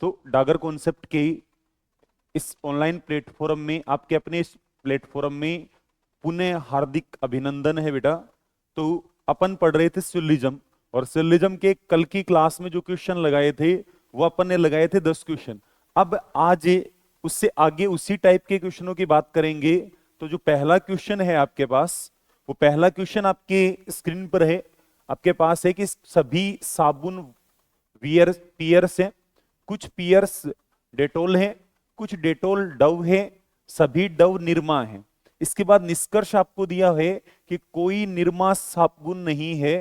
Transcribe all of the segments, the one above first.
दोस्तों, डागर कॉन्सेप्ट के इस ऑनलाइन प्लेटफॉर्म में, आपके अपने इस प्लेटफॉर्म में पुनः हार्दिक अभिनंदन है बेटा। तो अपन पढ़ रहे थे सिलोजिज्म, और सिलोजिज्म के कल की क्लास में जो क्वेश्चन लगाए थे वो अपन ने लगाए थे 10 क्वेश्चन। अब आज उससे आगे उसी टाइप के क्वेश्चनों की बात करेंगे। तो जो पहला क्वेश्चन है आपके पास, वो पहला क्वेश्चन आपके स्क्रीन पर है, आपके पास है कि सभी साबुन पियर्स हैं, कुछ पियर्स डेटोल हैं, कुछ डेटोल डव है, सभी डव निरमा है। इसके बाद निष्कर्ष आपको दिया है कि कोई निरमा साबुन नहीं है,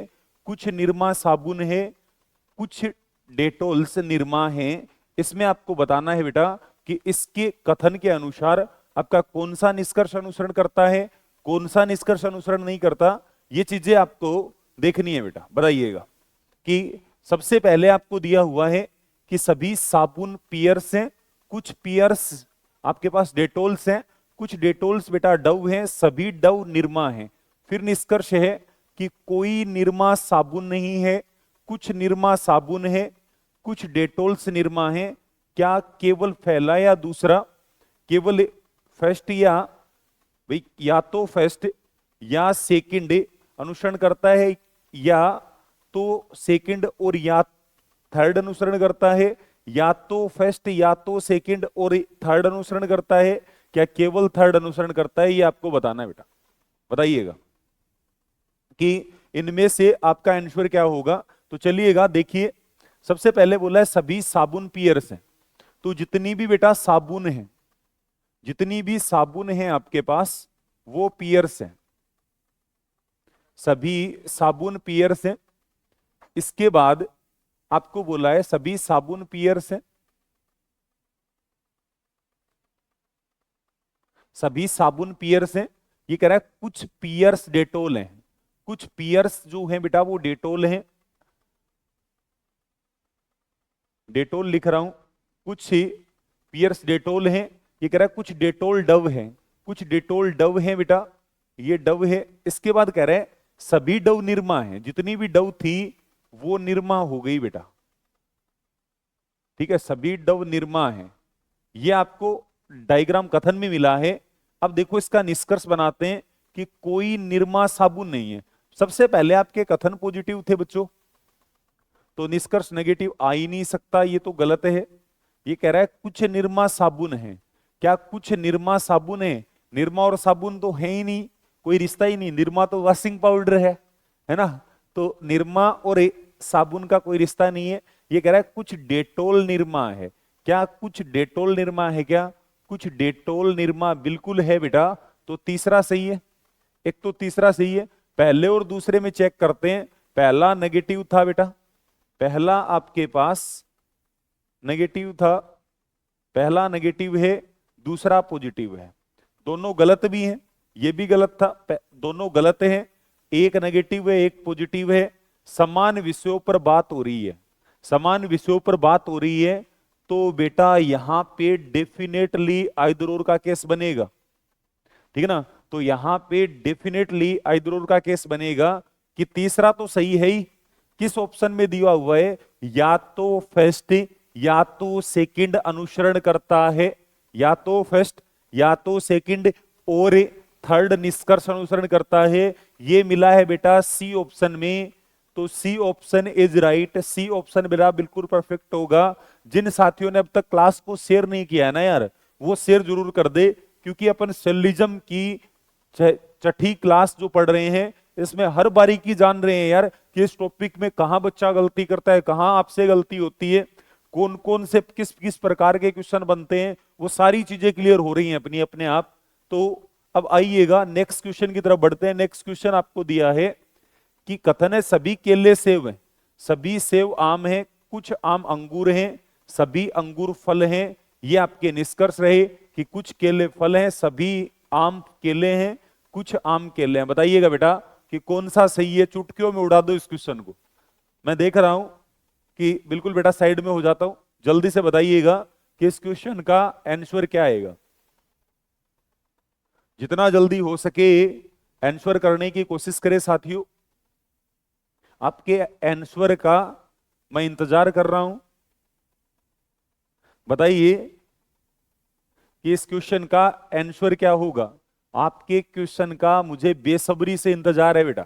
कुछ निरमा साबुन है, कुछ डेटोल्स निरमा है। इसमें आपको बताना है बेटा कि इसके कथन के अनुसार आपका कौन सा निष्कर्ष अनुसरण करता है, कौन सा निष्कर्ष अनुसरण नहीं करता। ये चीजें आपको देखनी है बेटा। बताइएगा कि सबसे पहले आपको दिया हुआ है कि सभी साबुन पियर्स हैं, कुछ पियर्स आपके पास डेटोल्स हैं, कुछ डेटोल्स बेटा डव हैं, सभी डव निरमा हैं। फिर निष्कर्ष है कि कोई निरमा साबुन नहीं है, कुछ निरमा साबुन है, कुछ डेटोल्स निरमा है। क्या केवल पहला या दूसरा? केवल फर्स्ट या भाई, या तो फर्स्ट या सेकंड अनुसरण करता है, या तो सेकंड और या थर्ड अनुसरण करता है, या तो फर्स्ट या तो सेकंड और थर्ड अनुसरण करता है, क्या केवल थर्ड अनुसरण करता है? ये आपको बताना है बेटा। बताइएगा कि इनमें से आपका आंसर क्या होगा। तो चलिएगा देखिए, सबसे पहले बोला है सभी साबुन पियर्स हैं। तो जितनी भी बेटा साबुन है, जितनी भी साबुन है आपके पास वो पियर्स हैं, सभी साबुन पियर्स हैं। इसके बाद आपको बोला है सभी साबुन पियर्स हैं, सभी साबुन पियर्स हैं। ये कह रहा है कुछ पियर्स डेटोल हैं, कुछ पियर्स जो हैं बेटा वो डेटोल हैं, डेटोल लिख रहा हूं, कुछ पियर्स डेटोल हैं। ये कह रहा है कुछ डेटोल डव हैं, कुछ डेटोल डव हैं बेटा, ये डव है। इसके बाद कह रहा है सभी डव निरमा हैं, जितनी भी डव थी वो निरमा हो गई बेटा। ठीक है, सभी डव निरमा है। ये आपको डायग्राम कथन में मिला है। अब देखो इसका निष्कर्ष बनाते हैं कि कोई निरमा साबुन नहीं है। सबसे पहले आपके कथन पॉजिटिव थे बच्चों, तो निष्कर्ष नेगेटिव आ ही नहीं सकता, ये तो गलत है। ये कह रहा है कुछ निरमा साबुन है। क्या कुछ निरमा साबुन है? निरमा और साबुन तो है ही नहीं, कोई रिश्ता ही नहीं। निरमा तो वॉशिंग पाउडर है ना। तो निरमा और साबुन का कोई रिश्ता नहीं है। ये कह रहा है कुछ डेटोल निरमा है। क्या कुछ डेटोल निरमा है? क्या कुछ डेटोल निरमा बिल्कुल है बेटा। तो तीसरा सही है, एक तो तीसरा सही है। पहले और दूसरे में चेक करते हैं। पहला नेगेटिव था बेटा, पहला आपके पास नेगेटिव था, पहला नेगेटिव है, दूसरा पॉजिटिव है। दोनों गलत भी हैं, ये भी गलत था, दोनों गलत हैं। एक नेगेटिव है, एक पॉजिटिव है। समान विषयों पर बात हो रही है, समान विषयों पर बात हो रही है। तो बेटा यहां पे डेफिनेटली आइदर और का केस बनेगा। ठीक है ना। तो यहां पे डेफिनेटली आइदर और का केस बनेगा कि तीसरा तो सही है ही। किस ऑप्शन में दिया हुआ है? या तो फर्स्ट या तो सेकंड अनुसरण करता है, या तो फर्स्ट या तो सेकंड और थर्ड निष्कर्ष अनुसरण करता है। ये मिला है बेटा सी ऑप्शन में। तो C option is right, C option बेटा बिल्कुल परफेक्ट होगा। जिन साथियों ने अब तक क्लास को शेयर नहीं किया है ना यार, वो शेयर जरूर कर दे, क्योंकि अपन सिलोजिज्म की छठी क्लास जो पढ़ रहे हैं इसमें हर बारीकी जान रहे हैं यार कि इस टॉपिक में कहां बच्चा गलती करता है, कहां आपसे गलती होती है, कौन कौन से किस किस प्रकार के क्वेश्चन बनते हैं, वो सारी चीजें क्लियर हो रही हैं अपनी अपने आप। तो अब आइएगा नेक्स्ट क्वेश्चन की तरफ बढ़ते हैं। नेक्स्ट क्वेश्चन आपको दिया है कि कथन है सभी केले सेव हैं, सभी सेव आम हैं, कुछ आम अंगूर हैं, सभी अंगूर फल हैं। ये आपके निष्कर्ष रहे कि कुछ केले फल हैं, सभी आम केले हैं, कुछ आम केले हैं। बताइएगा बेटा कि कौन सा सही है। चुटकियों में उड़ा दो इस क्वेश्चन को। मैं देख रहा हूं कि बिल्कुल बेटा साइड में हो जाता हूं, जल्दी से बताइएगा कि इस क्वेश्चन का आंसर क्या आएगा। जितना जल्दी हो सके आंसर करने की कोशिश करें साथियों। आपके आंसर का मैं इंतजार कर रहा हूं। बताइए कि इस क्वेश्चन का आंसर क्या होगा। आपके क्वेश्चन का मुझे बेसब्री से इंतजार है बेटा,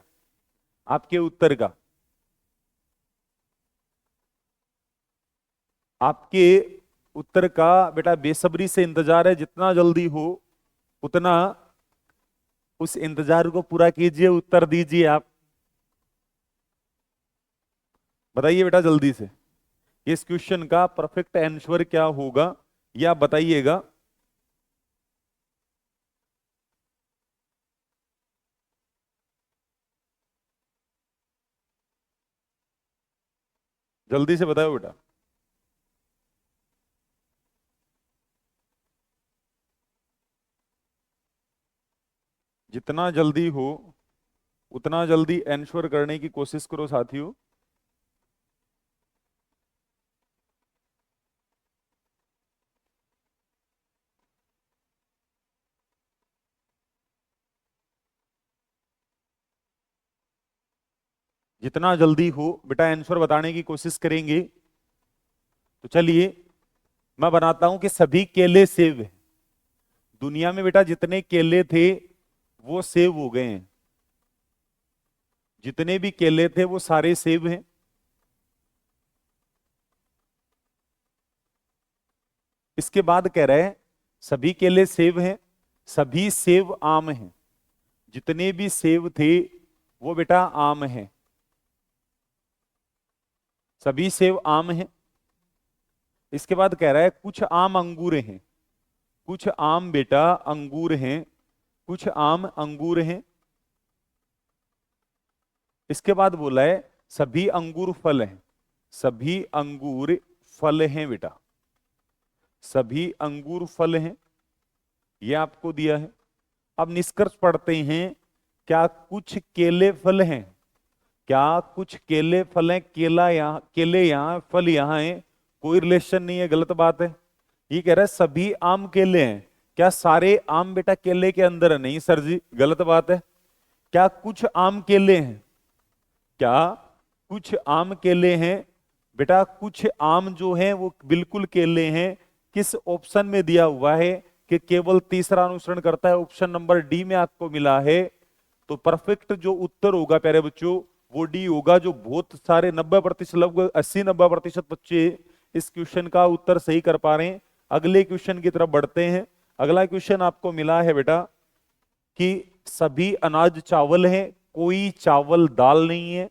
आपके उत्तर का। आपके उत्तर का बेटा बेसब्री से इंतजार है, जितना जल्दी हो उतना उस इंतजार को पूरा कीजिए, उत्तर दीजिए आप। बताइए बेटा जल्दी से, इस क्वेश्चन का परफेक्ट आंसर क्या होगा, या बताइएगा। जल्दी से बताओ बेटा। जितना जल्दी हो उतना जल्दी आंसर करने की कोशिश करो साथियों। जितना जल्दी हो बेटा आंसर बताने की कोशिश करेंगे। तो चलिए मैं बनाता हूं कि सभी केले सेब हैं। दुनिया में बेटा जितने केले थे वो सेब हो गए हैं, जितने भी केले थे वो सारे सेब हैं। इसके बाद कह रहे हैं सभी केले सेब हैं, सभी सेब आम हैं। जितने भी सेब थे वो बेटा आम हैं, सभी सेब आम हैं। इसके बाद कह रहा है कुछ आम अंगूर हैं, कुछ आम बेटा अंगूर हैं, कुछ आम अंगूर हैं। इसके बाद बोला है सभी अंगूर फल हैं, सभी अंगूर फल हैं बेटा, सभी अंगूर फल हैं, ये आपको दिया है। अब निष्कर्ष पढ़ते हैं, क्या कुछ केले फल हैं, क्या कुछ केले फल हैं। केला यहाँ, केले यहाँ, फल यहाँ है, कोई रिलेशन नहीं है, गलत बात है। ये कह रहा है सभी आम केले हैं, क्या सारे आम बेटा केले के अंदर है? नहीं सर जी, गलत बात है। क्या कुछ आम केले हैं, क्या कुछ आम केले हैं? बेटा कुछ आम जो हैं वो बिल्कुल केले हैं। किस ऑप्शन में दिया हुआ है कि केवल तीसरा अनुसरण करता है? ऑप्शन नंबर डी में आपको मिला है। तो परफेक्ट जो उत्तर होगा प्यारे बच्चों वो डी होगा, जो बहुत सारे 90%, लगभग 80-90% बच्चे इस क्वेश्चन का उत्तर सही कर पा रहे हैं। अगले क्वेश्चन की तरफ बढ़ते हैं। अगला क्वेश्चन आपको मिला है बेटा कि सभी अनाज चावल हैं, कोई चावल दाल नहीं है,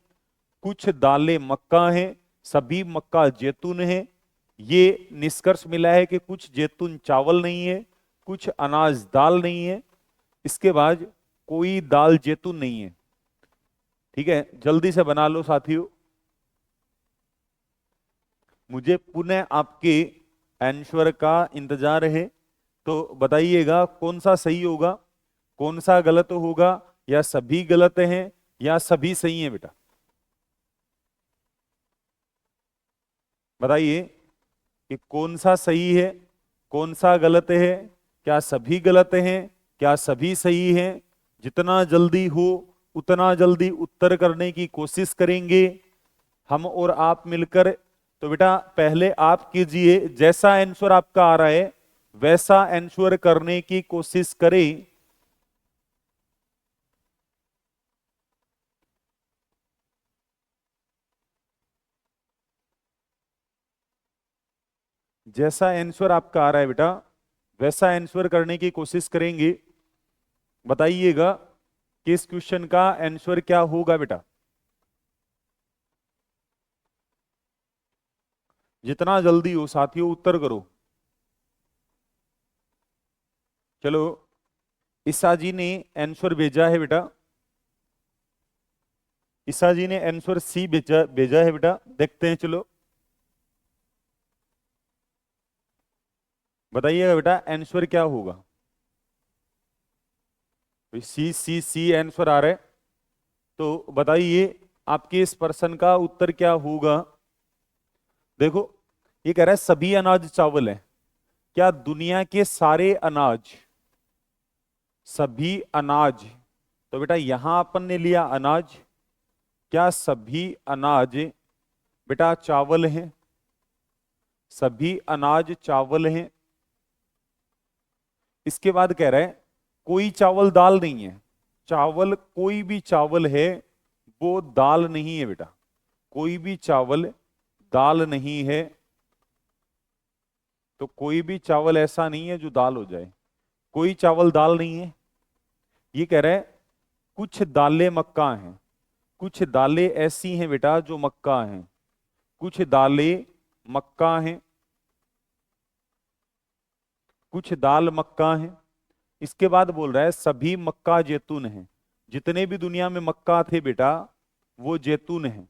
कुछ दालें मक्का हैं, सभी मक्का जैतून है। ये निष्कर्ष मिला है कि कुछ जैतून चावल नहीं है, कुछ अनाज दाल नहीं है। इसके बाद कोई दाल जैतून नहीं है। ठीक है, जल्दी से बना लो साथियों, मुझे पुनः आपके आंसर का इंतजार है। तो बताइएगा कौन सा सही होगा, कौन सा गलत होगा, या सभी गलत हैं या सभी सही हैं बेटा। बताइए कि कौन सा सही है, कौन सा गलत है, क्या सभी गलत हैं, क्या सभी सही हैं। जितना जल्दी हो उतना जल्दी उत्तर करने की कोशिश करेंगे हम और आप मिलकर। तो बेटा पहले आप कीजिए, जैसा आंसर आपका आ रहा है वैसा आंसर करने की कोशिश करें। जैसा आंसर आपका आ रहा है बेटा वैसा आंसर करने की कोशिश करेंगे। बताइएगा कि इस क्वेश्चन का आंसर क्या होगा बेटा। जितना जल्दी हो साथियों उत्तर करो। चलो ईसा जी ने आंसर भेजा है बेटा, ईसा जी ने आंसर सी भेजा भेजा है बेटा, देखते हैं चलो। बताइएगा बेटा आंसर क्या होगा। सी सी सी आंसर आ रहा है, तो बताइए आपके इस प्रश्न का उत्तर क्या होगा। देखो ये कह रहा है सभी अनाज चावल है, क्या दुनिया के सारे अनाज, सभी अनाज, तो बेटा यहां अपन ने लिया अनाज, क्या सभी अनाज बेटा चावल हैं? सभी अनाज चावल हैं। इसके बाद कह रहा है कोई चावल दाल नहीं है। चावल, कोई भी चावल है वो दाल नहीं है बेटा। कोई भी चावल दाल नहीं है। तो कोई भी चावल ऐसा नहीं है जो दाल हो जाए। कोई चावल दाल नहीं है। ये कह रहा है कुछ दालें मक्का हैं। कुछ दालें ऐसी हैं बेटा जो मक्का हैं। कुछ दालें मक्का हैं। कुछ दाल मक्का हैं। इसके बाद बोल रहा है सभी मक्का जैतून हैं। जितने भी दुनिया में मक्का थे बेटा वो जैतून हैं।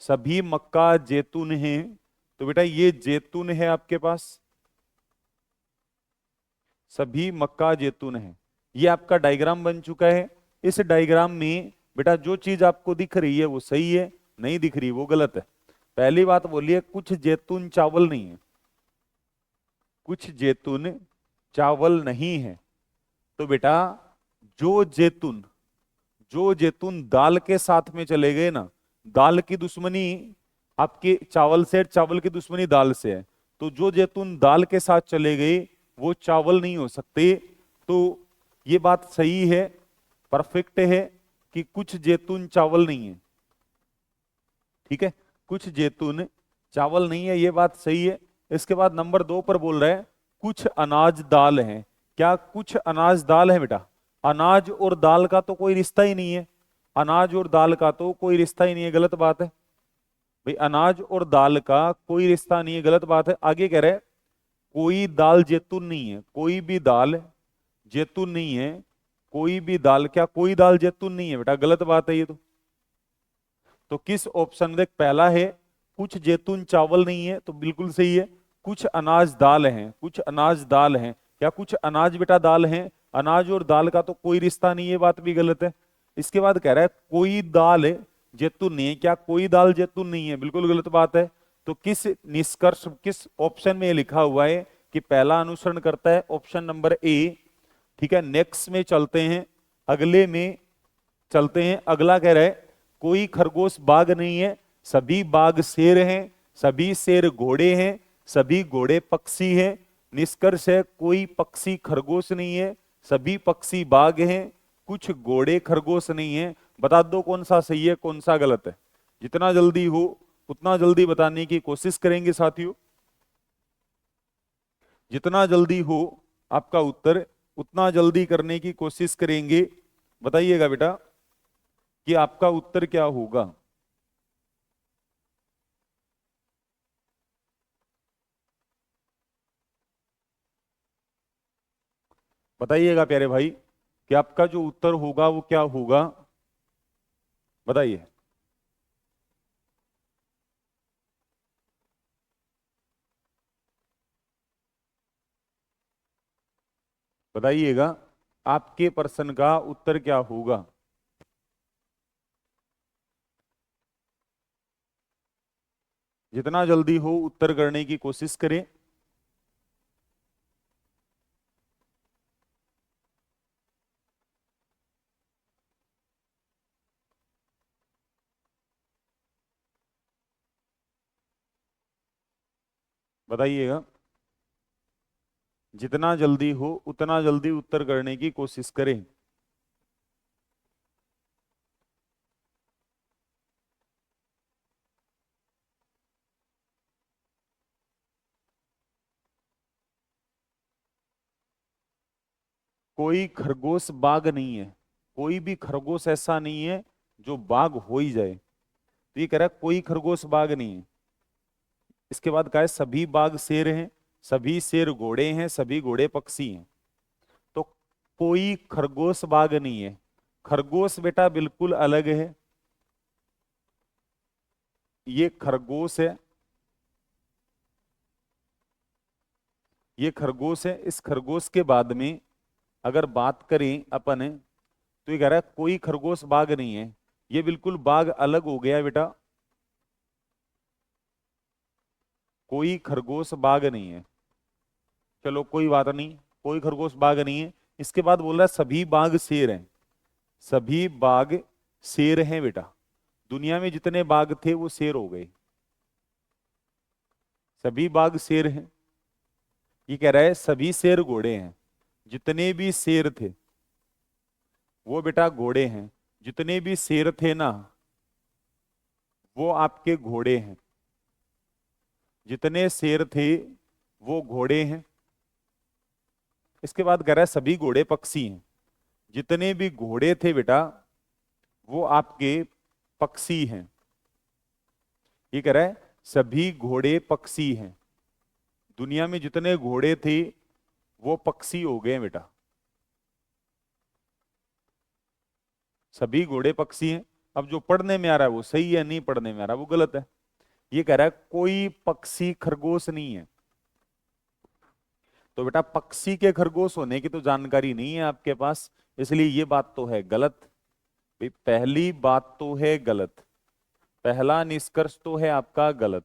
सभी मक्का जैतून हैं। तो बेटा ये जैतून है आपके पास। सभी मक्का जैतून है। ये आपका डायग्राम बन चुका है। इस डायग्राम में बेटा जो चीज आपको दिख रही है वो सही है, नहीं दिख रही वो गलत है। पहली बात बोलिए कुछ जैतून चावल नहीं है। कुछ जैतून चावल नहीं है। तो बेटा जो जैतून जो जैतून दाल के साथ में चले गए ना, दाल की दुश्मनी आपके चावल से, चावल की दुश्मनी दाल से है। तो जो जैतून दाल के साथ चले गए वो चावल नहीं हो सकते। तो ये बात सही है, परफेक्ट है कि कुछ जैतून चावल नहीं है। ठीक है, कुछ जैतून चावल नहीं है, ये बात सही है। इसके बाद नंबर 2 पर बोल रहे हैं कुछ अनाज दाल है। क्या कुछ अनाज दाल है बेटा? अनाज और दाल का तो कोई रिश्ता ही नहीं है। अनाज और दाल का तो कोई रिश्ता ही नहीं है, गलत बात है भाई। अनाज और दाल का कोई रिश्ता नहीं है, गलत बात है। आगे कह रहे हैं कोई दाल जैतून नहीं है। कोई भी दाल जैतून नहीं है। कोई भी दाल, क्या कोई दाल जैतून नहीं है बेटा? गलत बात है ये तो किस ऑप्शन में? पहला है कुछ जैतून चावल नहीं है, तो बिल्कुल सही है। कुछ अनाज दाल हैं। कुछ अनाज दाल हैं। क्या कुछ अनाज बेटा दाल हैं? अनाज और दाल का तो कोई रिश्ता नहीं है, बात भी गलत है। इसके बाद कह रहा है कोई दाल जैतून नहीं है। क्या कोई दाल जैतून नहीं है? बिल्कुल गलत बात है। तो किस निष्कर्ष, किस ऑप्शन में लिखा हुआ है कि पहला अनुसरण करता है? Option number A. ठीक है, नेक्स्ट में चलते हैं, अगले में चलते हैं। अगला कह रहा है कोई खरगोश बाघ नहीं है। सभी बाघ शेर हैं। सभी शेर घोड़े हैं। सभी घोड़े पक्षी हैं। निष्कर्ष है कोई पक्षी खरगोश नहीं है। सभी पक्षी बाघ हैं। कुछ घोड़े खरगोश नहीं है। बता दो कौन सा सही है, कौन सा गलत है। जितना जल्दी हो उतना जल्दी बताने की कोशिश करेंगे साथियों। जितना जल्दी हो आपका उत्तर उतना जल्दी करने की कोशिश करेंगे। बताइएगा बेटा कि आपका उत्तर क्या होगा। बताइएगा प्यारे भाई कि आपका जो उत्तर होगा वो क्या होगा। बताइए। बताइएगा आपके प्रश्न का उत्तर क्या होगा। जितना जल्दी हो उत्तर करने की कोशिश करें। बताइएगा जितना जल्दी हो उतना जल्दी उत्तर करने की कोशिश करें। कोई खरगोश बाघ नहीं है। कोई भी खरगोश ऐसा नहीं है जो बाघ हो ही जाए। तो ये कह रहा है कोई खरगोश बाघ नहीं है। इसके बाद कहा है सभी बाघ शेर हैं। सभी शेर घोड़े हैं। सभी घोड़े पक्षी हैं। तो कोई खरगोश बाघ नहीं है। खरगोश बेटा बिल्कुल अलग है। ये खरगोश है। ये खरगोश है। इस खरगोश के बाद में अगर बात करें अपन, तो ये कह रहा है कोई खरगोश बाघ नहीं है। ये बिल्कुल बाघ अलग हो गया बेटा। कोई खरगोश बाघ नहीं है। चलो कोई बात नहीं, कोई खरगोश बाघ नहीं है। इसके बाद बोल रहा है सभी बाघ शेर हैं। सभी बाघ शेर हैं बेटा। दुनिया में जितने बाघ थे वो शेर हो गए। सभी बाघ शेर हैं। ये कह रहा है सभी शेर घोड़े हैं, जितने भी शेर थे वो बेटा घोड़े हैं, जितने भी शेर थे ना वो आपके घोड़े हैं, जितने शेर थे वो घोड़े हैं। इसके बाद कह रहा है सभी घोड़े पक्षी हैं, जितने भी घोड़े थे बेटा वो आपके पक्षी हैं। ये कह रहा है सभी घोड़े पक्षी हैं, दुनिया में जितने घोड़े थे वो पक्षी हो गए बेटा। सभी घोड़े पक्षी हैं। अब जो पढ़ने में आ रहा है वो सही है, नहीं पढ़ने में आ रहा है वो गलत है। ये कह रहा है कोई पक्षी खरगोश नहीं है। तो बेटा पक्षी के खरगोश होने की तो जानकारी नहीं है आपके पास, इसलिए ये बात तो है गलत। भाई पहली बात तो है गलत, पहला निष्कर्ष तो है आपका गलत,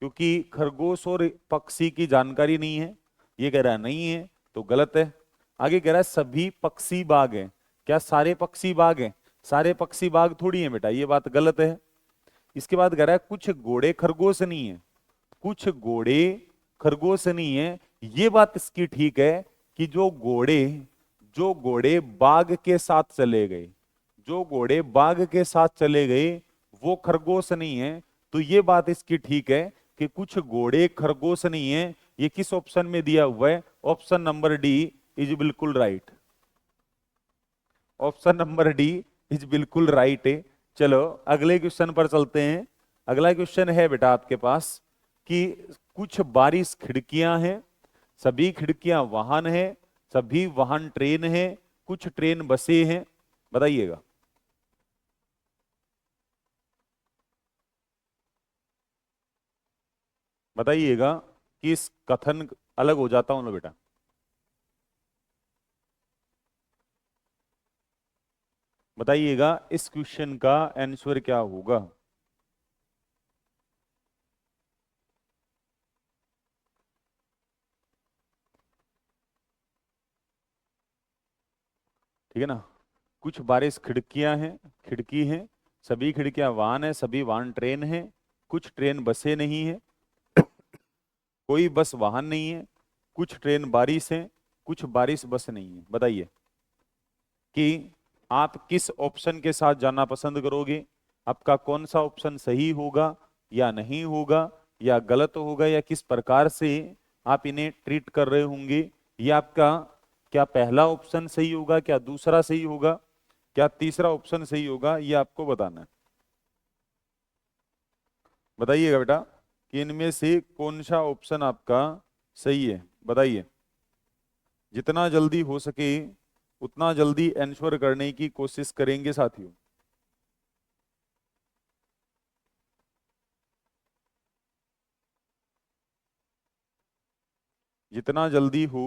क्योंकि खरगोश और पक्षी की जानकारी नहीं है। ये कह रहा है नहीं है तो गलत है। आगे कह रहा है सभी पक्षी बाघ हैं। क्या सारे पक्षी बाघ हैं? सारे पक्षी बाघ थोड़ी हैं बेटा, ये बात गलत है। इसके बाद कह रहा है कुछ घोड़े खरगोश नहीं है, कुछ घोड़े खरगोश नहीं है। ये बात इसकी ठीक है कि जो घोड़े बाघ के साथ चले गए, जो घोड़े बाघ के साथ चले गए वो खरगोश नहीं है। तो ये बात इसकी ठीक है कि कुछ घोड़े खरगोश नहीं है। ये किस ऑप्शन में दिया हुआ है? ऑप्शन नंबर डी इज बिल्कुल right. Option number D is बिल्कुल राइट है। चलो अगले क्वेश्चन पर चलते हैं। अगला क्वेश्चन है बेटा आपके पास कि कुछ बारिश खिड़कियां हैं, सभी खिड़कियां वाहन है, सभी वाहन ट्रेन है, कुछ ट्रेन बसें हैं। बताइएगा। बताइएगा कि इस कथन अलग हो जाता हूं ना बेटा। बताइएगा इस क्वेश्चन का आंसर क्या होगा। ठीक है ना। कुछ बारिश खिड़कियां हैं, खिड़की हैं, सभी खिड़कियां वाहन है, सभी वाहन ट्रेन है, कुछ ट्रेन बसें नहीं है, कोई बस वाहन नहीं है, कुछ ट्रेन बारिश है, कुछ बारिश बस नहीं है। बताइए कि आप किस ऑप्शन के साथ जाना पसंद करोगे। आपका कौन सा ऑप्शन सही होगा या नहीं होगा, या गलत होगा, या किस प्रकार से आप इन्हें ट्रीट कर रहे होंगे। ये आपका क्या पहला ऑप्शन सही होगा, क्या दूसरा सही होगा, क्या तीसरा ऑप्शन सही होगा, ये आपको बताना है। बताइएगा बेटा कि इनमें से कौन सा ऑप्शन आपका सही है। बताइए, जितना जल्दी हो सके उतना जल्दी आंसर करने की कोशिश करेंगे साथियों। जितना जल्दी हो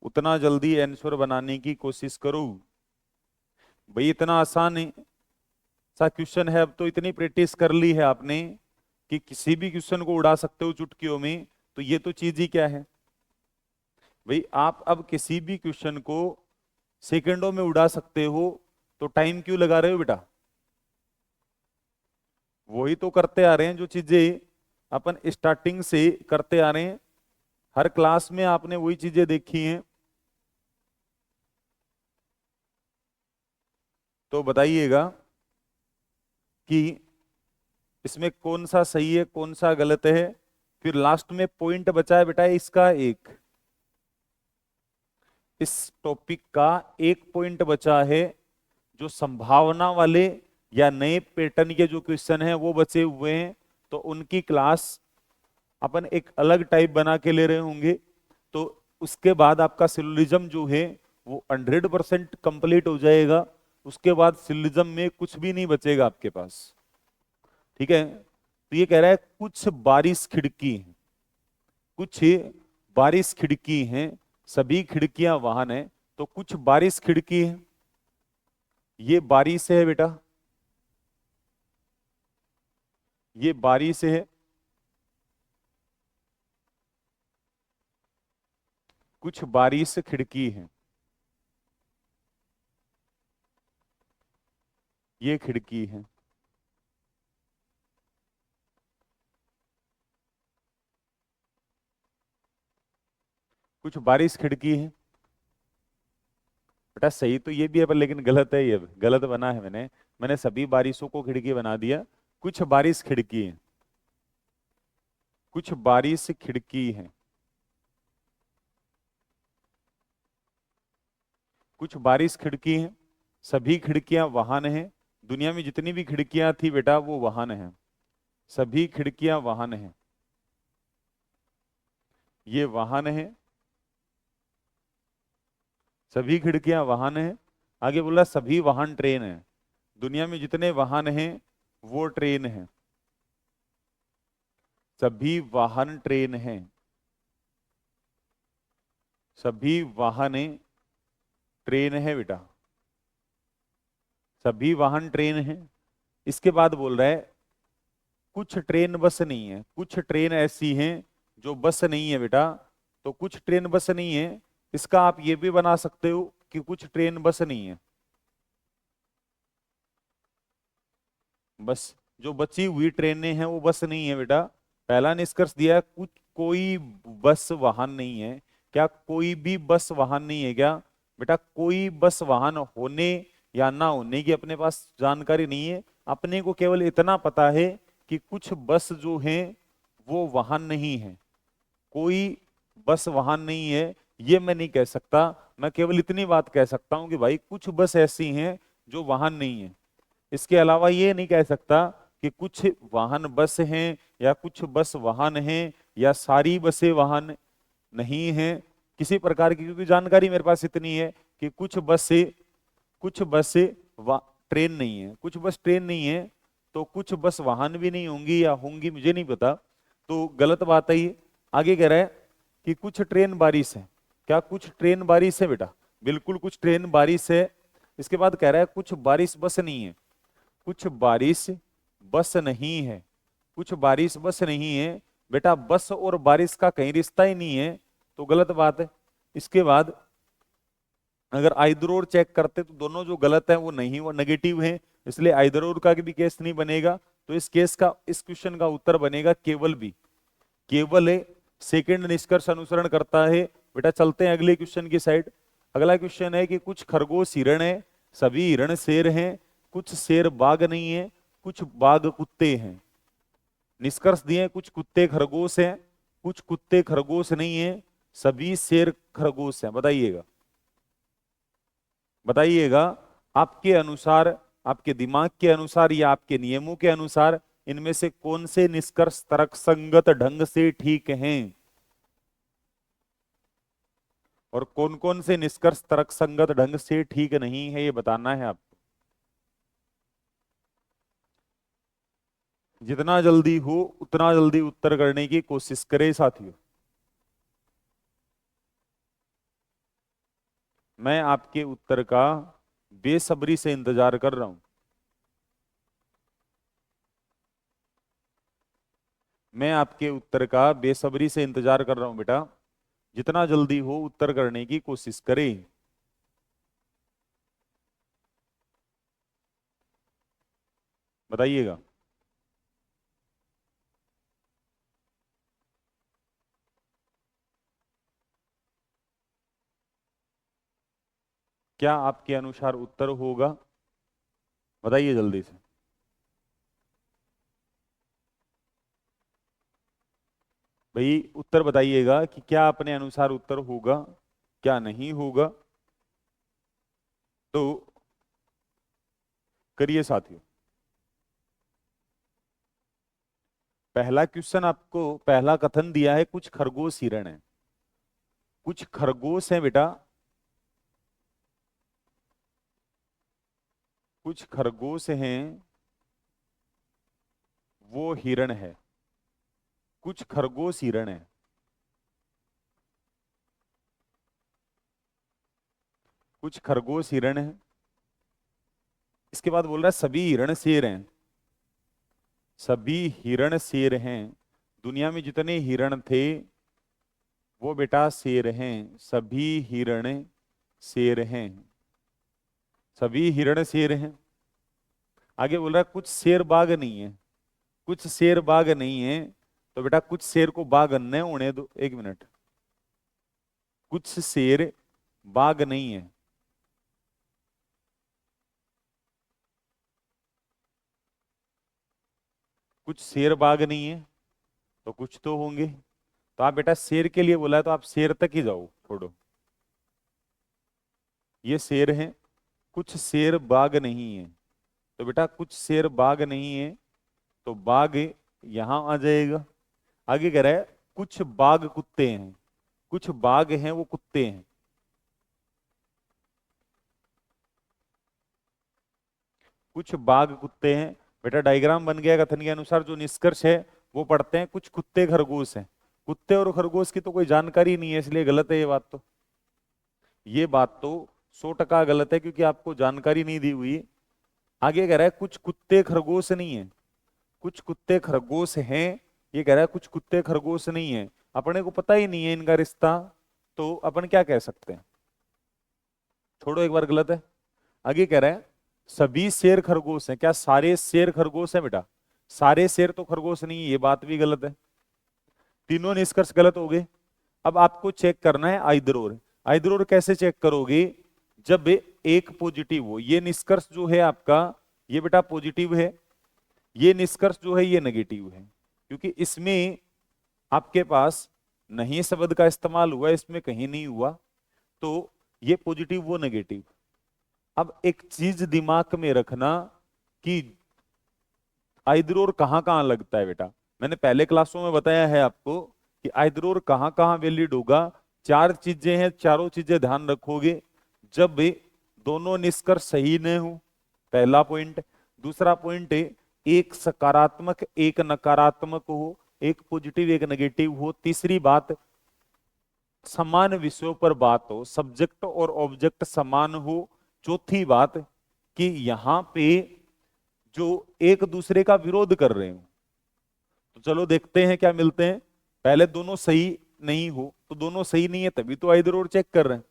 उतना जल्दी आंसर बनाने की कोशिश करो। भाई इतना आसान है सा क्वेश्चन है, अब तो इतनी प्रैक्टिस कर ली है आपने कि किसी भी क्वेश्चन को उड़ा सकते हो चुटकियों में। तो ये तो चीज ही क्या है भाई, आप अब किसी भी क्वेश्चन को सेकंडों में उड़ा सकते हो, तो टाइम क्यों लगा रहे हो बेटा। वही तो करते आ रहे हैं जो चीजें अपन स्टार्टिंग से करते आ रहे हैं। हर क्लास में आपने वही चीजें देखी हैं। तो बताइएगा कि इसमें कौन सा सही है कौन सा गलत है। फिर लास्ट में पॉइंट बचा है बेटा इसका एक, इस टॉपिक का एक पॉइंट बचा है। जो संभावना वाले या नए पैटर्न के जो क्वेश्चन हैं वो बचे हुए हैं, तो उनकी क्लास अपन एक अलग टाइप बना के ले रहे होंगे। तो उसके बाद आपका सिलोजिज्म जो है वो 100% कंप्लीट हो जाएगा। उसके बाद सिलोजिज्म में कुछ भी नहीं बचेगा आपके पास। ठीक है। तो ये कह रहा है कुछ बारिश खिड़की हैं, कुछ बारिश खिड़की हैं, सभी खिड़कियां वाहन है। तो कुछ बारिश खिड़की है, ये बारिश है बेटा, ये बारिश है। कुछ बारिश खिड़की है, ये खिड़की है। कुछ बारिश खिड़की है। बेटा सही तो ये भी है पर लेकिन गलत है, ये गलत बना है मैंने। मैंने सभी बारिशों को खिड़की बना दिया। कुछ बारिश खिड़की है, कुछ बारिश खिड़की है, कुछ बारिश खिड़की है, सभी खिड़कियां वाहन हैं। दुनिया में जितनी भी खिड़कियां थी बेटा वो वाहन है, सभी खिड़कियां वाहन हैं, ये वाहन है, सभी खिड़कियां वाहन हैं। आगे बोला सभी वाहन ट्रेन है। दुनिया में जितने वाहन हैं वो ट्रेन है, सभी वाहन ट्रेन हैं, सभी वाहन ट्रेन है बेटा, सभी वाहन ट्रेन है। इसके बाद बोल रहा है कुछ ट्रेन बस नहीं है, कुछ ट्रेन ऐसी हैं जो बस नहीं है बेटा। तो कुछ ट्रेन बस नहीं है, इसका आप ये भी बना सकते हो कि कुछ ट्रेन बस नहीं है। बस जो बची हुई ट्रेनें हैं वो बस नहीं है बेटा। पहला निष्कर्ष दिया है कुछ कोई बस वाहन नहीं है। क्या कोई भी बस वाहन नहीं है क्या? बेटा कोई बस वाहन होने या ना होने की अपने पास जानकारी नहीं है। अपने को केवल इतना पता है कि कुछ बस जो हैं वो वाहन नहीं है। कोई बस वाहन नहीं है ये मैं नहीं कह सकता। मैं केवल इतनी बात कह सकता हूं कि भाई कुछ बस ऐसी हैं जो वाहन नहीं है। इसके अलावा ये नहीं कह सकता कि कुछ वाहन बस हैं या कुछ बस वाहन हैं या सारी बसें वाहन नहीं हैं किसी प्रकार की, क्योंकि जानकारी मेरे पास इतनी है कि कुछ बसें ट्रेन नहीं है, कुछ बस ट्रेन नहीं है। तो कुछ बस वाहन भी नहीं होंगी या होंगी मुझे नहीं पता, तो गलत बात है ये। आगे कह रहा है कि कुछ ट्रेन बारिश है। क्या कुछ ट्रेन बारिश है बेटा? बिल्कुल कुछ ट्रेन बारिश है। इसके बाद कह रहा है कुछ बारिश बस नहीं है। कुछ बारिश बस नहीं है, कुछ बारिश बस नहीं है। बेटा बस और बारिश का कहीं रिश्ता ही नहीं है, तो गलत बात है। इसके बाद अगर आइदर और चेक करते तो दोनों जो गलत है वो नहीं, वो नेगेटिव है, इसलिए आइदर और का भी केस नहीं बनेगा। तो इस केस का, इस क्वेश्चन का उत्तर बनेगा केवल बी। केवल ए सेकंड निष्कर्ष अनुसरण करता है। बेटा चलते हैं अगले क्वेश्चन की साइड। अगला क्वेश्चन है कि कुछ खरगोश हिरण है, सभी हिरण शेर हैं, कुछ शेर बाघ नहीं है, कुछ बाघ कुत्ते हैं। निष्कर्ष दिए कुछ कुत्ते खरगोश हैं, कुछ कुत्ते खरगोश नहीं है, सभी शेर खरगोश हैं। बताइएगा, बताइएगा आपके अनुसार, आपके दिमाग के अनुसार या आपके नियमों के अनुसार इनमें से कौन से निष्कर्ष तर्कसंगत ढंग से ठीक हैं और कौन कौन से निष्कर्ष तर्कसंगत ढंग से ठीक नहीं है, ये बताना है आपको। जितना जल्दी हो उतना जल्दी उत्तर करने की कोशिश करें साथियों। मैं आपके उत्तर का बेसब्री से इंतजार कर रहा हूं। मैं आपके उत्तर का बेसब्री से इंतजार कर रहा हूं बेटा। जितना जल्दी हो उत्तर करने की कोशिश करें। बताइएगा। क्या आपके अनुसार उत्तर होगा? बताइए जल्दी से। भाई उत्तर बताइएगा कि क्या अपने अनुसार उत्तर होगा, क्या नहीं होगा। तो करिए साथियों। पहला क्वेश्चन आपको, पहला कथन दिया है कुछ खरगोश हिरण है। कुछ खरगोश है बेटा, कुछ खरगोश हैं वो हिरण है। कुछ खरगोश हिरण है, कुछ खरगोश हिरण है। इसके बाद बोल रहा है सभी हिरण शेर हैं, सभी हिरण शेर हैं। दुनिया में जितने हिरण थे वो बेटा शेर हैं, सभी हिरण शेर हैं, सभी हिरण शेर हैं। आगे बोल रहा है कुछ शेर बाघ नहीं है, कुछ शेर बाघ नहीं है। तो बेटा कुछ शेर को बाघ न होने दो, एक मिनट। कुछ शेर बाघ नहीं है। कुछ शेर बाघ नहीं है तो कुछ तो होंगे। तो आप बेटा शेर के लिए बोला है तो आप शेर तक ही जाओ, छोड़ो। ये शेर है, कुछ शेर बाघ नहीं है, तो बेटा कुछ शेर बाघ नहीं है तो बाघ यहां आ जाएगा। आगे कह रहा है कुछ बाघ कुत्ते हैं, कुछ बाघ हैं वो कुत्ते हैं। कुछ बाघ कुत्ते हैं, बेटा डायग्राम बन गया। कथन के अनुसार जो निष्कर्ष है वो पढ़ते हैं, कुछ कुत्ते खरगोश हैं। कुत्ते और खरगोश की तो कोई जानकारी नहीं है, इसलिए गलत है ये बात तो। ये बात तो 100% गलत है, क्योंकि आपको जानकारी नहीं दी हुई। आगे कह रहा है कुछ कुत्ते खरगोश नहीं है, कुछ कुत्ते खरगोश हैं। ये कह रहा है कुछ कुत्ते खरगोश नहीं है, अपने को पता ही नहीं है इनका रिश्ता, तो अपन क्या कह सकते हैं? छोड़ो, एक बार गलत है। आगे कह रहा है सभी शेर खरगोश हैं। क्या सारे शेर खरगोश हैं बेटा? सारे शेर तो खरगोश नहीं है, ये बात भी गलत है। तीनों निष्कर्ष गलत हो गए। अब आपको चेक करना है आइदरोर। आइदरोर कैसे चेक करोगे? जब एक पॉजिटिव हो। ये निष्कर्ष जो है आपका, ये बेटा पॉजिटिव है, ये निष्कर्ष जो है ये नेगेटिव है, क्योंकि इसमें आपके पास नहीं शब्द का इस्तेमाल हुआ, इसमें कहीं नहीं हुआ, तो ये पॉजिटिव वो नेगेटिव। अब एक चीज दिमाग में रखना कि आइदरोर कहां कहां लगता है बेटा। मैंने पहले क्लासों में बताया है आपको कि आइदरोर कहां कहां वैलिड होगा। चार चीजें हैं, चारों चीजें ध्यान रखोगे। जब भी दोनों निष्कर्ष सही न हो, पहला पॉइंट। दूसरा पॉइंट, एक सकारात्मक एक नकारात्मक हो, एक पॉजिटिव एक नेगेटिव हो। तीसरी बात, समान विषयों पर बात हो, सब्जेक्ट और ऑब्जेक्ट समान हो। चौथी बात कि यहां पे जो एक दूसरे का विरोध कर रहे हो। तो चलो देखते हैं क्या मिलते हैं। पहले दोनों सही नहीं हो, तो दोनों सही नहीं है तभी तो आइदर और चेक कर रहे हैं।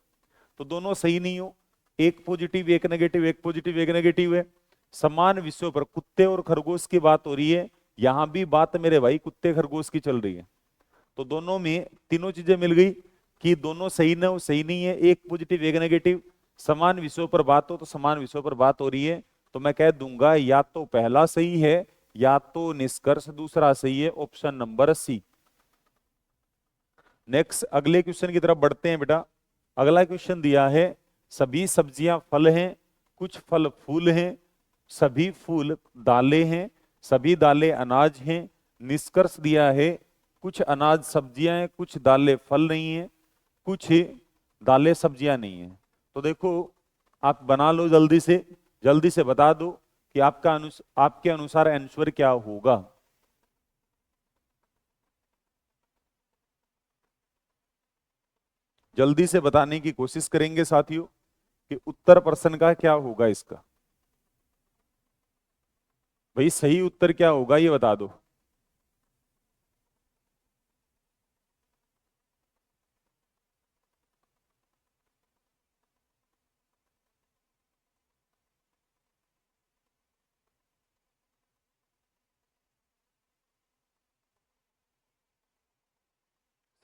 तो दोनों सही नहीं हो, एक पॉजिटिव एक नेगेटिव, एक पॉजिटिव एक नेगेटिव है। समान विषयों पर, कुत्ते और खरगोश की बात हो रही है, यहां भी बात मेरे भाई कुत्ते खरगोश की चल रही है। तो दोनों में तीनों चीजें मिल गई कि दोनों सही न हो, सही नहीं है, एक पॉजिटिव एक नेगेटिव। समान विषयों पर बात हो तो समान विषयों पर बात हो रही है, तो मैं कह दूंगा या तो पहला सही है या तो निष्कर्ष दूसरा सही है, ऑप्शन नंबर सी। नेक्स्ट अगले क्वेश्चन की तरफ बढ़ते हैं बेटा। अगला क्वेश्चन दिया है सभी सब्जियां फल हैं, कुछ फल फूल हैं, सभी फूल दालें हैं, सभी दालें अनाज हैं। निष्कर्ष दिया है कुछ अनाज सब्जियां हैं, कुछ दालें फल नहीं है, कुछ दालें सब्जियां नहीं है। तो देखो आप बना लो जल्दी से बता दो कि आपके अनुसार आंसर क्या होगा। जल्दी से बताने की कोशिश करेंगे साथियों कि उत्तर प्रश्न का क्या होगा इसका। भाई सही उत्तर क्या होगा ये बता दो।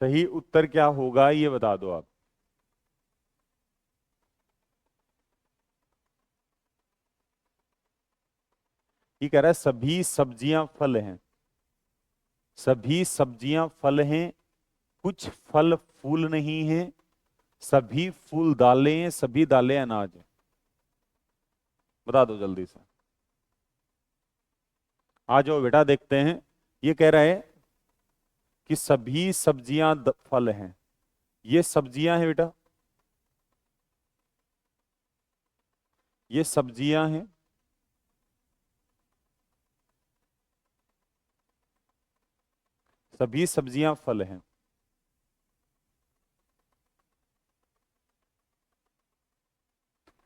सही उत्तर क्या होगा ये बता दो आप। ये कह रहा है सभी सब्जियां फल हैं, सभी सब्जियां फल हैं, कुछ फल फूल नहीं है, सभी फूल दालें हैं, सभी दालें अनाज हैं। बता दो जल्दी से। आ जाओ बेटा देखते हैं। ये कह रहा है कि सभी सब्जियां फल हैं। ये सब्जियां हैं बेटा, ये सब्जियां हैं, सभी सब्जियां फल हैं।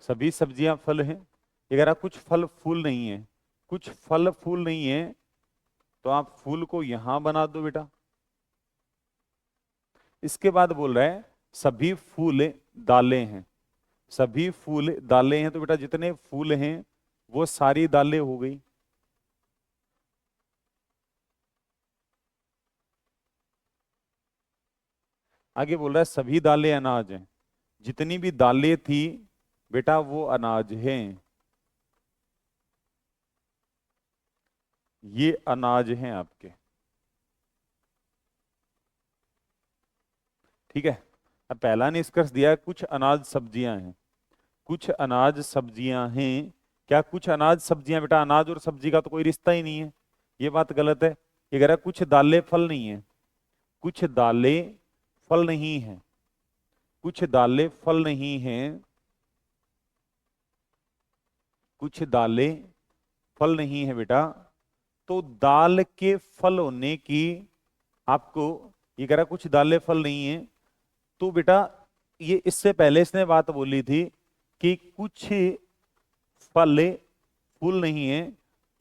सभी सब्जियां फल हैं। ये कह रहा कुछ फल फूल नहीं है, कुछ फल फूल नहीं है, तो आप फूल को यहां बना दो बेटा। इसके बाद बोल रहा है सभी फूल दालें हैं, सभी फूल दालें हैं, तो बेटा जितने फूल हैं वो सारी दालें हो गई। आगे बोल रहा है सभी दालें अनाज हैं। जितनी भी दालें थी बेटा वो अनाज हैं, ये अनाज हैं आपके। ठीक है। अब पहला निष्कर्ष दिया है कुछ अनाज सब्जियां हैं, कुछ अनाज सब्जियां हैं। क्या कुछ अनाज सब्जियां? बेटा अनाज और सब्जी का तो कोई रिश्ता ही नहीं है, ये बात गलत है। ये कह रहा है कुछ दालें फल नहीं है, कुछ दालें फल नहीं है, कुछ दालें फल नहीं है, कुछ दालें फल नहीं है बेटा। तो दाल के फल होने की आपको, ये कह रहा कुछ दालें फल नहीं है, तो बेटा ये इससे पहले इसने बात बोली थी कि कुछ फल फूल नहीं है,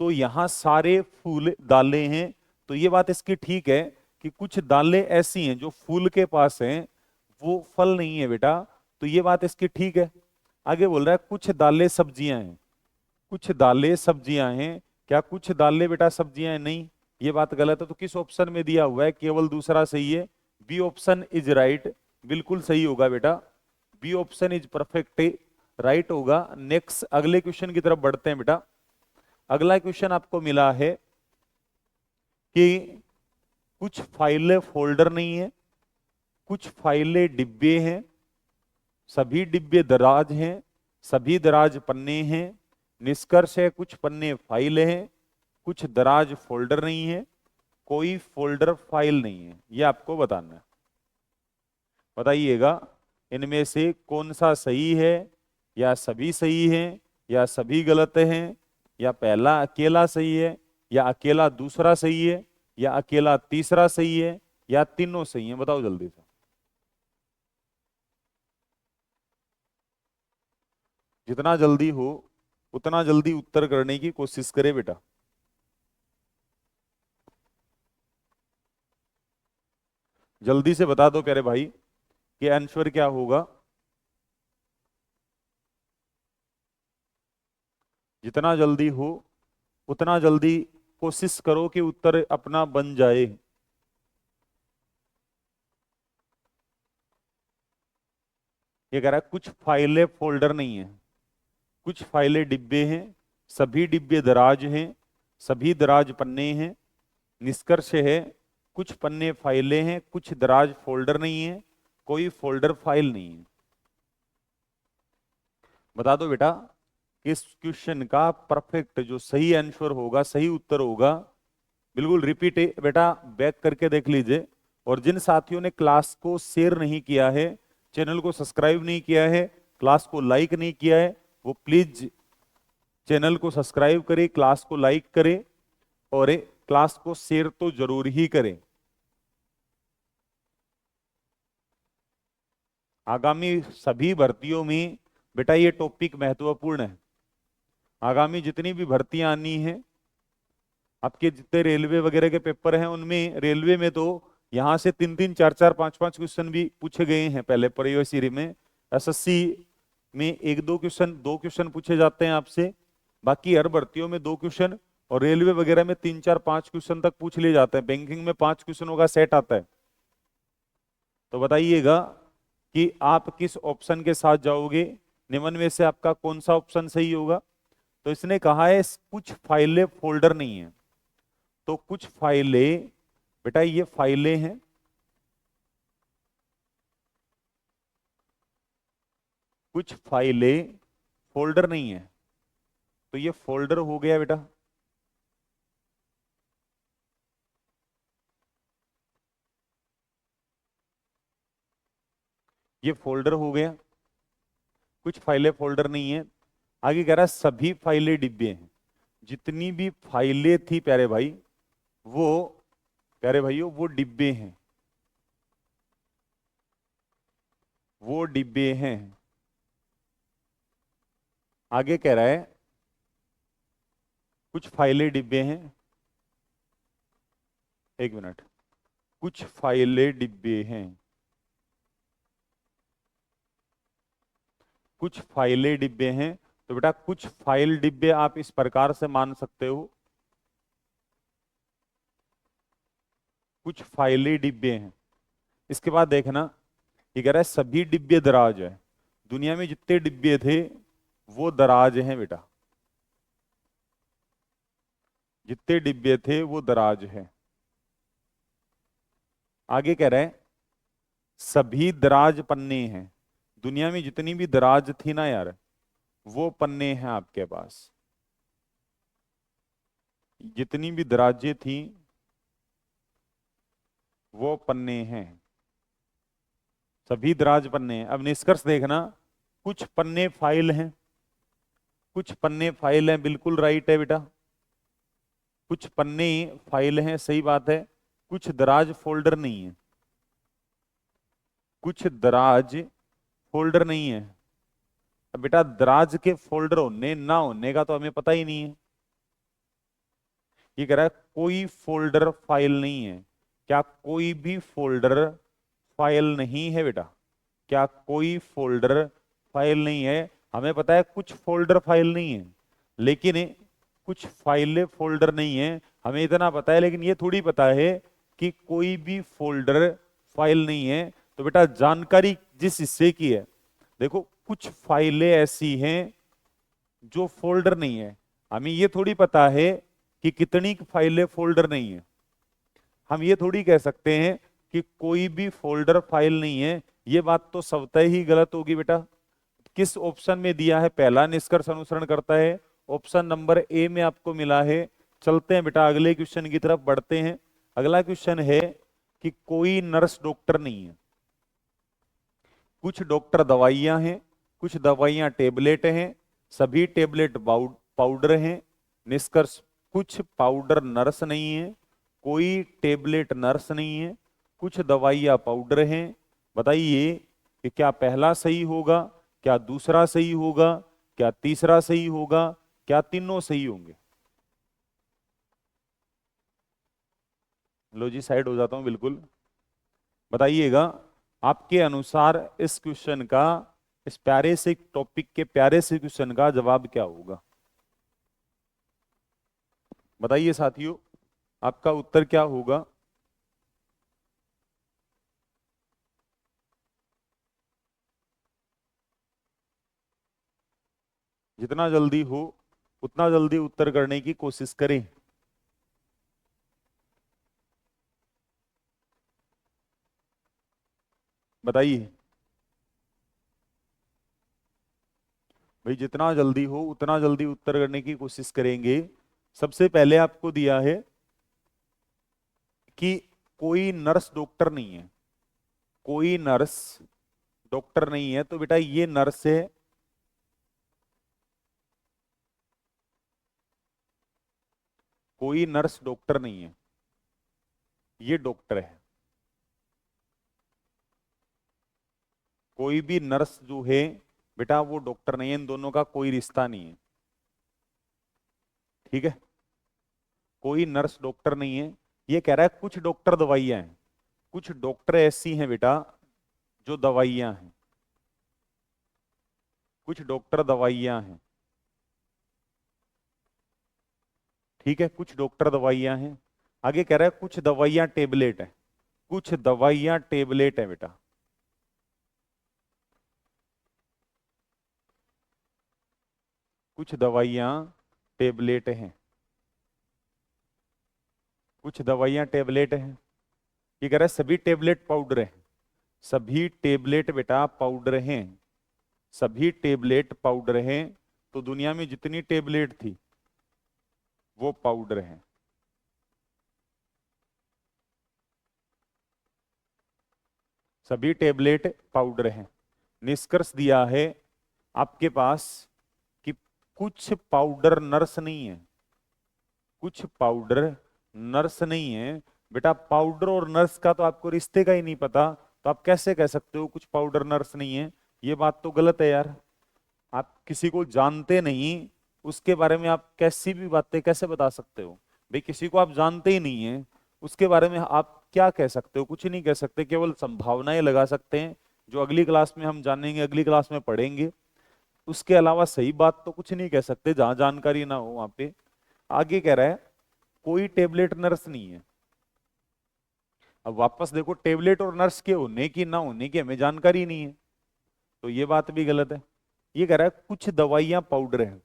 तो यहां सारे फूल दालें हैं। तो ये बात इसकी ठीक है कि कुछ दालें ऐसी हैं जो फूल के पास हैं, वो फल नहीं है बेटा। तो ये बात इसकी ठीक है। आगे बोल रहा है कुछ दालें सब्जियां हैं, कुछ दालें सब्जियां हैं। क्या कुछ दालें बेटा सब्जियां हैं? नहीं, ये बात गलत है। तो किस ऑप्शन में दिया हुआ है? केवल दूसरा सही है, बी ऑप्शन इज राइट, बिल्कुल सही होगा बेटा। B option is perfect right होगा। नेक्स्ट अगले क्वेश्चन की तरफ बढ़ते हैं बेटा। अगला क्वेश्चन आपको मिला है कि कुछ फाइलें फोल्डर नहीं है, कुछ फाइलें डिब्बे हैं, सभी डिब्बे दराज हैं, सभी दराज पन्ने हैं। निष्कर्ष है कुछ पन्ने फाइल हैं, कुछ दराज फोल्डर नहीं है, कोई फोल्डर फाइल नहीं है। ये आपको बताना है। बताइएगा इनमें से कौन सा सही है, या सभी सही हैं, या सभी गलत हैं, या पहला अकेला सही है, या अकेला दूसरा सही है, या अकेला तीसरा सही है, या तीनों सही है। बताओ जल्दी से। जितना जल्दी हो उतना जल्दी उत्तर करने की कोशिश करे बेटा। जल्दी से बता दो प्यारे भाई कि आंसर क्या होगा। जितना जल्दी हो उतना जल्दी कोशिश करो कि उत्तर अपना बन जाए। ये कह रहा है कुछ फाइलें फोल्डर नहीं है, कुछ फाइलें डिब्बे हैं, सभी डिब्बे दराज हैं, सभी दराज पन्ने हैं। निष्कर्ष है कुछ पन्ने फाइलें हैं, कुछ दराज फोल्डर नहीं है, कोई फोल्डर फाइल नहीं है। बता दो बेटा इस क्वेश्चन का परफेक्ट जो सही आंसर होगा, सही उत्तर होगा। बिल्कुल रिपीट बेटा, बैक करके देख लीजिए। और जिन साथियों ने क्लास को शेयर नहीं किया है, चैनल को सब्सक्राइब नहीं किया है, क्लास को लाइक नहीं किया है, वो प्लीज चैनल को सब्सक्राइब करें, क्लास को लाइक करें, और क्लास को शेयर तो जरूर ही करें। आगामी सभी भर्तियों में बेटा ये टॉपिक महत्वपूर्ण है। आगामी जितनी भी भर्तियां आनी है, आपके जितने रेलवे वगैरह के पेपर हैं, उनमें रेलवे में तो यहां से 3-3 4-4 5-5 क्वेश्चन भी पूछे गए हैं पहले प्रीवियस ईयर में। एसएससी में 1-2 क्वेश्चन पूछे जाते हैं आपसे, बाकी हर भर्तियों में 2 क्वेश्चन, और रेलवे वगैरह में 3-4-5 क्वेश्चन तक पूछ लिए जाते हैं। बैंकिंग में 5 क्वेश्चनों का सेट आता है। तो बताइएगा कि आप किस ऑप्शन के साथ जाओगे, निम्न में से आपका कौन सा ऑप्शन सही होगा। तो इसने कहा है कुछ फाइलें फोल्डर नहीं है, तो कुछ फाइलें बेटा ये फाइलें हैं, कुछ फाइलें फोल्डर नहीं है, तो ये फोल्डर हो गया बेटा। ये फोल्डर हो गया, कुछ फाइलें फोल्डर नहीं है। आगे कह रहा है सभी फाइलें डिब्बे हैं। जितनी भी फाइलें थी प्यारे भाई, वो प्यारे भाइयों वो डिब्बे हैं, वो डिब्बे हैं। आगे कह रहा है कुछ फाइलें डिब्बे हैं, एक मिनट, कुछ फाइलें डिब्बे हैं, कुछ फाइलें डिब्बे हैं। तो बेटा कुछ फाइल डिब्बे आप इस प्रकार से मान सकते हो, कुछ फाइलें डिब्बे हैं। इसके बाद देखना ये कह रहा है सभी डिब्बे दराज है, दुनिया में जितने डिब्बे थे वो दराज हैं बेटा, जितने डिब्बे थे वो दराज हैं। आगे कह रहा है सभी दराज पन्ने हैं, दुनिया में जितनी भी दराज थी ना यार, वो पन्ने हैं आपके पास, जितनी भी दराजें थी वो पन्ने हैं, सभी दराज पन्ने हैं। अब निष्कर्ष देखना, कुछ पन्ने फाइल हैं, कुछ पन्ने फाइल हैं, बिल्कुल राइट है बेटा, कुछ पन्ने फाइल हैं, सही बात है। कुछ दराज फोल्डर नहीं है, कुछ दराज फोल्डर नहीं है। अब बेटा दराज के फोल्डर होने ना होने का तो हमें पता ही नहीं है। ये कह रहा है कोई फोल्डर फाइल नहीं है, क्या कोई भी फोल्डर फाइल नहीं है बेटा, क्या कोई फोल्डर फाइल नहीं है। हमें पता है कुछ फोल्डर फाइल नहीं है, लेकिन कुछ फाइलें फोल्डर नहीं है, हमें इतना पता है, लेकिन ये थोड़ी पता है कि कोई भी फोल्डर फाइल नहीं है। तो बेटा जानकारी जिस हिस्से की है, देखो कुछ फाइलें ऐसी हैं जो फोल्डर नहीं है, हमें ये थोड़ी पता है कि कितनी फाइलें फोल्डर नहीं है। हम ये थोड़ी कह सकते हैं कि कोई भी फोल्डर फाइल नहीं है, ये बात तो स्वतः ही गलत होगी बेटा। किस ऑप्शन में दिया है, पहला निष्कर्ष अनुसरण करता है, ऑप्शन नंबर ए में आपको मिला है। चलते हैं बेटा अगले क्वेश्चन की तरफ बढ़ते हैं। अगला क्वेश्चन है कि कोई नर्स डॉक्टर नहीं है, कुछ डॉक्टर दवाइयां हैं, कुछ दवाइयां टेबलेट हैं, सभी टेबलेट पाउडर हैं। निष्कर्ष कुछ पाउडर नर्स नहीं है, कोई टेबलेट नर्स नहीं है, कुछ दवाइयां पाउडर हैं। बताइए कि क्या पहला सही होगा, क्या दूसरा सही होगा, क्या तीसरा सही होगा, क्या तीनों सही होंगे। लो जी साइड हो जाता हूं बिल्कुल। बताइएगा आपके अनुसार इस क्वेश्चन का, इस प्यारे से टॉपिक के प्यारे से क्वेश्चन का जवाब क्या होगा। बताइए साथियों, आपका उत्तर क्या होगा। जितना जल्दी हो उतना जल्दी उत्तर करने की कोशिश करें। बताइए भाई, जितना जल्दी हो उतना जल्दी उत्तर करने की कोशिश करेंगे। सबसे पहले आपको दिया है कि कोई नर्स डॉक्टर नहीं है, कोई नर्स डॉक्टर नहीं है, तो बेटा ये नर्स है, कोई नर्स डॉक्टर नहीं है, ये डॉक्टर है। कोई भी नर्स जो है बेटा वो डॉक्टर नहीं है, इन दोनों का कोई रिश्ता नहीं है। ठीक है, कोई नर्स डॉक्टर नहीं है। ये कह रहा है कुछ डॉक्टर दवाइयां हैं, कुछ डॉक्टर ऐसी हैं बेटा जो दवाइयां हैं, कुछ डॉक्टर दवाइयां हैं। ठीक है, कुछ डॉक्टर दवाइयां हैं। आगे कह रहा है कुछ दवाइयां टेबलेट है, कुछ दवाइयां टेबलेट है बेटा। कुछ दवाइयां टेबलेट हैं, कुछ दवाइयां टेबलेट हैं। ये कह रहा है सभी टेबलेट पाउडर है, सभी टेबलेट बेटा पाउडर हैं, सभी टेबलेट पाउडर हैं। तो दुनिया में जितनी टेबलेट थी वो पाउडर हैं। सभी टेबलेट पाउडर हैं। निष्कर्ष दिया है आपके पास कि कुछ पाउडर नर्स नहीं है, कुछ पाउडर नर्स नहीं है। बेटा पाउडर और नर्स का तो आपको रिश्ते का ही नहीं पता, तो आप कैसे कह सकते हो कुछ पाउडर नर्स नहीं है। ये बात तो गलत है यार। आप किसी को जानते नहीं, उसके बारे में आप कैसी भी बातें कैसे बता सकते हो। भाई किसी को आप जानते ही नहीं है, उसके बारे में आप क्या कह सकते हो, कुछ नहीं कह सकते, केवल संभावनाएं लगा सकते हैं जो अगली क्लास में हम जानेंगे, अगली क्लास में पढ़ेंगे। उसके अलावा सही बात तो कुछ नहीं कह सकते जहां जानकारी ना हो वहां पे। आगे कह रहा है कोई टेबलेट नर्स नहीं है। अब वापस देखो, टेबलेट और नर्स के होने की ना होने की हमें जानकारी नहीं है, तो ये बात भी गलत है। ये कह रहा है कुछ दवाइयां पाउडर हैं।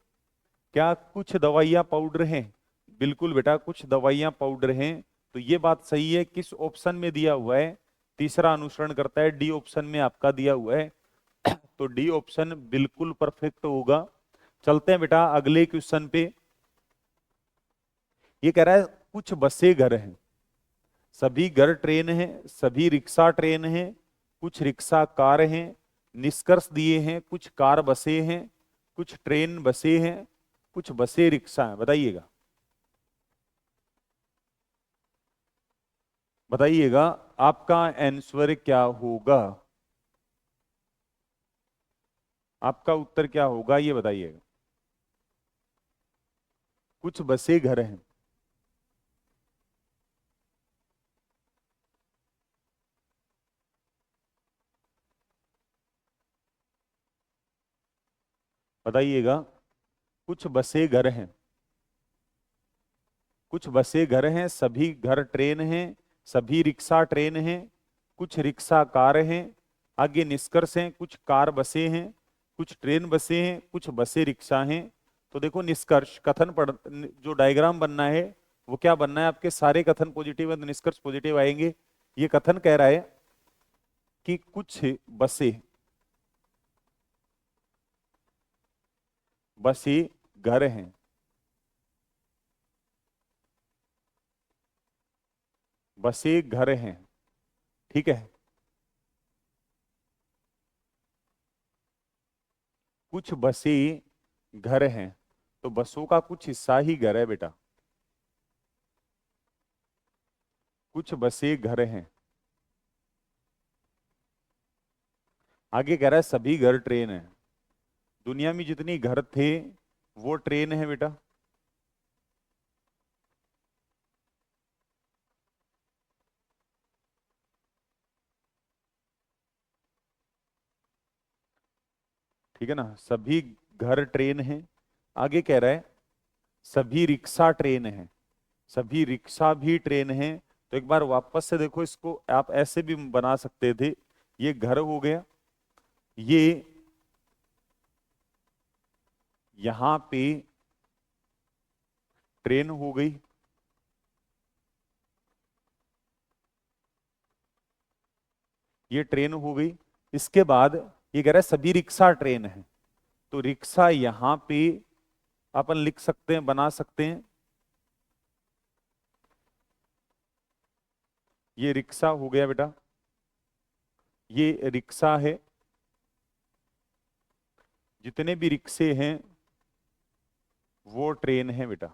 क्या कुछ दवाइयां पाउडर हैं? बिल्कुल बेटा, कुछ दवाइयां पाउडर हैं। तो ये बात सही है। किस ऑप्शन में दिया हुआ है? तीसरा अनुसरण करता है, डी ऑप्शन में आपका दिया हुआ है। तो डी ऑप्शन बिल्कुल परफेक्ट होगा। चलते हैं बेटा अगले क्वेश्चन पे। ये कह रहा है कुछ बसें घर हैं, सभी घर ट्रेन हैं, सभी रिक्शा ट्रेन हैं, कुछ रिक्शा कार हैं। निष्कर्ष दिए हैं, कुछ कार बसें हैं, कुछ ट्रेन बसें हैं, कुछ बसें रिक्शा हैं। बताइएगा, बताइएगा आपका आंसर क्या होगा? आपका उत्तर क्या होगा ये बताइएगा। कुछ बसें घर हैं, बताइएगा। कुछ बसें घर हैं, कुछ बसें घर हैं, सभी घर ट्रेन हैं, सभी रिक्शा ट्रेन हैं, कुछ रिक्शा कार हैं। आगे निष्कर्ष हैं, कुछ कार बसें हैं, कुछ ट्रेन बसें हैं, कुछ बसें रिक्शा हैं। तो देखो निष्कर्ष कथन पढ़, जो डायग्राम बनना है वो क्या बनना है? आपके सारे कथन पॉजिटिव है तो निष्कर्ष पॉजिटिव आएंगे। ये कथन कह रहा है कि कुछ बसें, बसें घर हैं, बसें घर हैं। ठीक है, कुछ बसें घर हैं, तो बसों का कुछ हिस्सा ही घर है बेटा। कुछ बसें घर हैं। आगे कह रहा है सभी घर ट्रेन है। दुनिया में जितनी घर थे वो ट्रेन है बेटा। ठीक है ना, सभी घर ट्रेन है। आगे कह रहा है सभी रिक्शा ट्रेन है, सभी रिक्शा भी ट्रेन है। तो एक बार वापस से देखो, इसको आप ऐसे भी बना सकते थे। ये घर हो गया, ये यहां पे ट्रेन हो गई, ये ट्रेन हो गई। इसके बाद ये कह रहा है सभी रिक्शा ट्रेन है, तो रिक्शा यहां पे अपन लिख सकते हैं, बना सकते हैं। ये रिक्शा हो गया बेटा, ये रिक्शा है। जितने भी रिक्शे हैं वो ट्रेन है बेटा।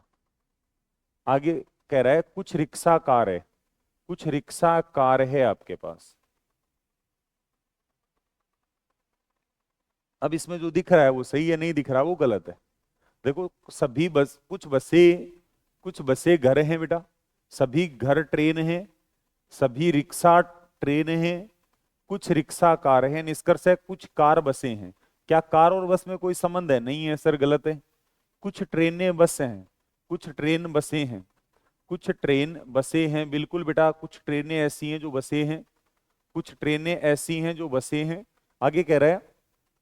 आगे कह रहा है कुछ रिक्शा कार है, कुछ रिक्शा कार है आपके पास। अब इसमें जो दिख रहा है वो सही है, नहीं दिख रहा वो गलत है। देखो सभी बस, कुछ बसें, कुछ बसें घर हैं बेटा, सभी घर ट्रेन है, सभी रिक्शा ट्रेन है, कुछ रिक्शा कार है। निष्कर्ष है कुछ कार बसें हैं। क्या कार और बस में कोई संबंध है? नहीं है सर, गलत है। कुछ ट्रेनें बस हैं, कुछ ट्रेन बसें हैं, कुछ ट्रेन बसें हैं। बिल्कुल बेटा, कुछ ट्रेनें ऐसी हैं जो बसें हैं, कुछ ट्रेनें ऐसी हैं जो बसें हैं। आगे कह रहा है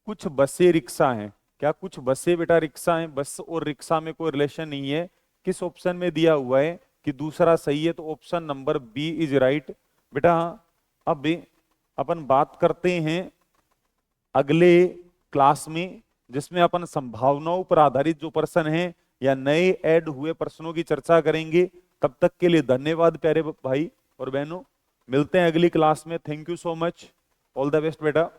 कुछ बसें रिक्शा हैं। क्या कुछ बसें बेटा रिक्शा हैं? बस और रिक्शा में कोई रिलेशन नहीं है। किस ऑप्शन में दिया हुआ है कि दूसरा सही है? तो option number B is right बेटा। अब अपन बात करते हैं अगले क्लास में, जिसमें अपन संभावनाओं पर आधारित जो प्रश्न हैं या नए ऐड हुए प्रश्नों की चर्चा करेंगे। तब तक के लिए धन्यवाद प्यारे भाई और बहनों, मिलते हैं अगली क्लास में। Thank you so much, all the best बेटा।